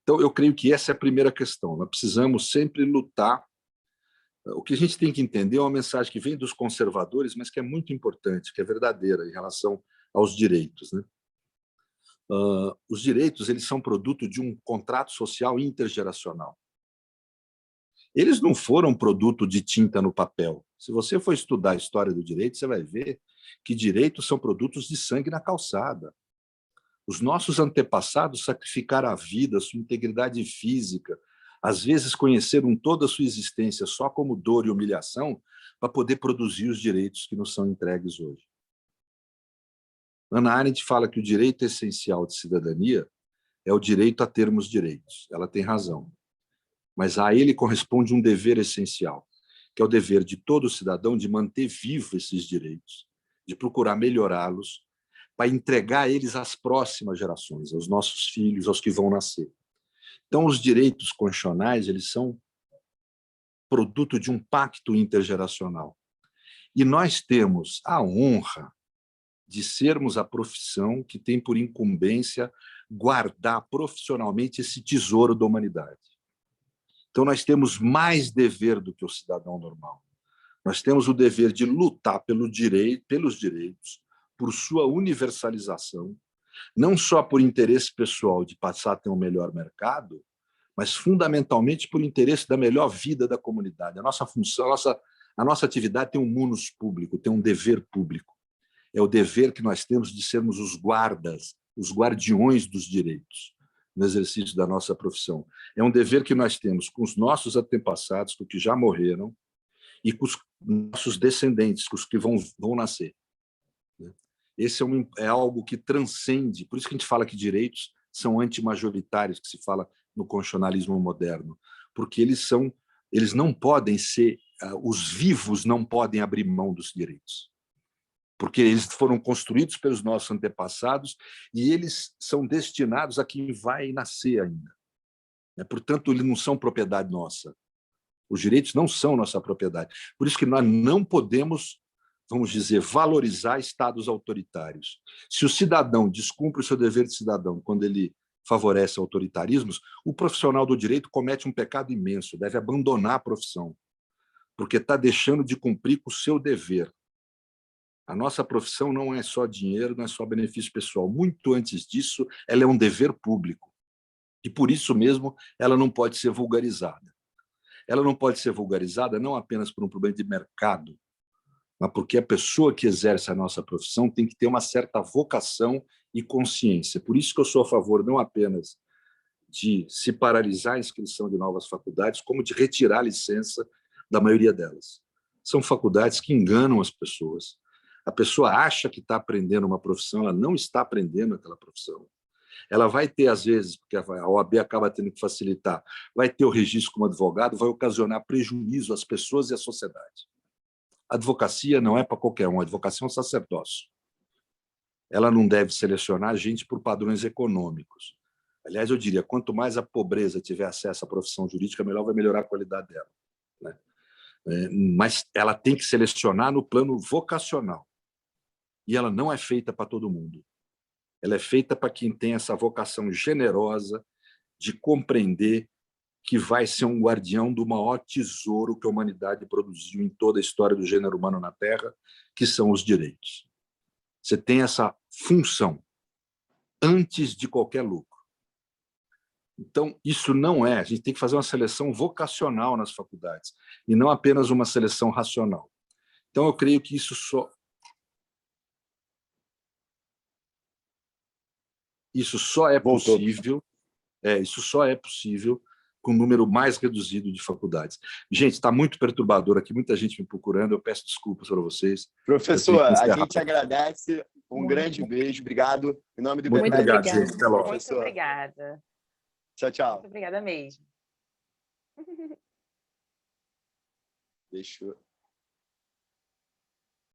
Então, eu creio que essa é a primeira questão. Nós precisamos sempre lutar. O que a gente tem que entender é uma mensagem que vem dos conservadores, mas que é muito importante, que é verdadeira em relação aos direitos, né? Os direitos eles são produto de um contrato social intergeracional. Eles não foram produto de tinta no papel. Se você for estudar a história do direito, você vai ver que direitos são produtos de sangue na calçada. Os nossos antepassados sacrificaram a vida, a sua integridade física, às vezes conheceram toda a sua existência só como dor e humilhação para poder produzir os direitos que nos são entregues hoje. Hannah Arendt fala que o direito essencial de cidadania é o direito a termos direitos. Ela tem razão. Mas a ele corresponde um dever essencial, que é o dever de todo cidadão de manter vivos esses direitos, de procurar melhorá-los, para entregar eles às próximas gerações, aos nossos filhos, aos que vão nascer. Então, os direitos constitucionais eles são produto de um pacto intergeracional. E nós temos a honra de sermos a profissão que tem por incumbência guardar profissionalmente esse tesouro da humanidade. Então, nós temos mais dever do que o cidadão normal. Nós temos o dever de lutar pelos direitos, por sua universalização, não só por interesse pessoal de passar a ter um melhor mercado, mas fundamentalmente por interesse da melhor vida da comunidade. A nossa função, a nossa atividade tem um munus público, tem um dever público. É o dever que nós temos de sermos os guardas, os guardiões dos direitos no exercício da nossa profissão. É um dever que nós temos com os nossos antepassados, com os que já morreram, e com os nossos descendentes, com os que vão nascer. Esse é algo que transcende, por isso que a gente fala que direitos são antimajoritários, que se fala no constitucionalismo moderno, porque eles não podem ser, os vivos não podem abrir mão dos direitos, porque eles foram construídos pelos nossos antepassados e eles são destinados a quem vai nascer ainda. Portanto, eles não são propriedade nossa. Os direitos não são nossa propriedade. Por isso que nós não podemos, vamos dizer, valorizar estados autoritários. Se o cidadão descumpre o seu dever de cidadão quando ele favorece autoritarismos, o profissional do direito comete um pecado imenso, deve abandonar a profissão, porque está deixando de cumprir com o seu dever. A nossa profissão não é só dinheiro, não é só benefício pessoal. Muito antes disso, ela é um dever público. E, por isso mesmo, ela não pode ser vulgarizada. Ela não pode ser vulgarizada não apenas por um problema de mercado, mas porque a pessoa que exerce a nossa profissão tem que ter uma certa vocação e consciência. Por isso que eu sou a favor não apenas de se paralisar a inscrição de novas faculdades, como de retirar a licença da maioria delas. São faculdades que enganam as pessoas. A pessoa acha que está aprendendo uma profissão, ela não está aprendendo aquela profissão. Ela vai ter, às vezes, porque a OAB acaba tendo que facilitar, vai ter o registro como advogado, vai ocasionar prejuízo às pessoas e à sociedade. A advocacia não é para qualquer um, a advocacia é um sacerdócio. Ela não deve selecionar gente por padrões econômicos. Aliás, eu diria, quanto mais a pobreza tiver acesso à profissão jurídica, melhor vai melhorar a qualidade dela, né? Mas ela tem que selecionar no plano vocacional. E ela não é feita para todo mundo. Ela é feita para quem tem essa vocação generosa de compreender que vai ser um guardião do maior tesouro que a humanidade produziu em toda a história do gênero humano na Terra, que são os direitos. Você tem essa função antes de qualquer lucro. Então, isso não é... A gente tem que fazer uma seleção vocacional nas faculdades, e não apenas uma seleção racional. Então, eu creio que isso só é possível, isso só é possível com um número mais reduzido de faculdades. Gente, está muito perturbador aqui, muita gente me procurando, eu peço desculpas para vocês. Professor, a gente agradece, um grande beijo, obrigado. Em nome do Muito BPED. obrigado, gente. Até logo. Muito obrigada. Tchau, tchau. Muito obrigada mesmo. Deixa eu...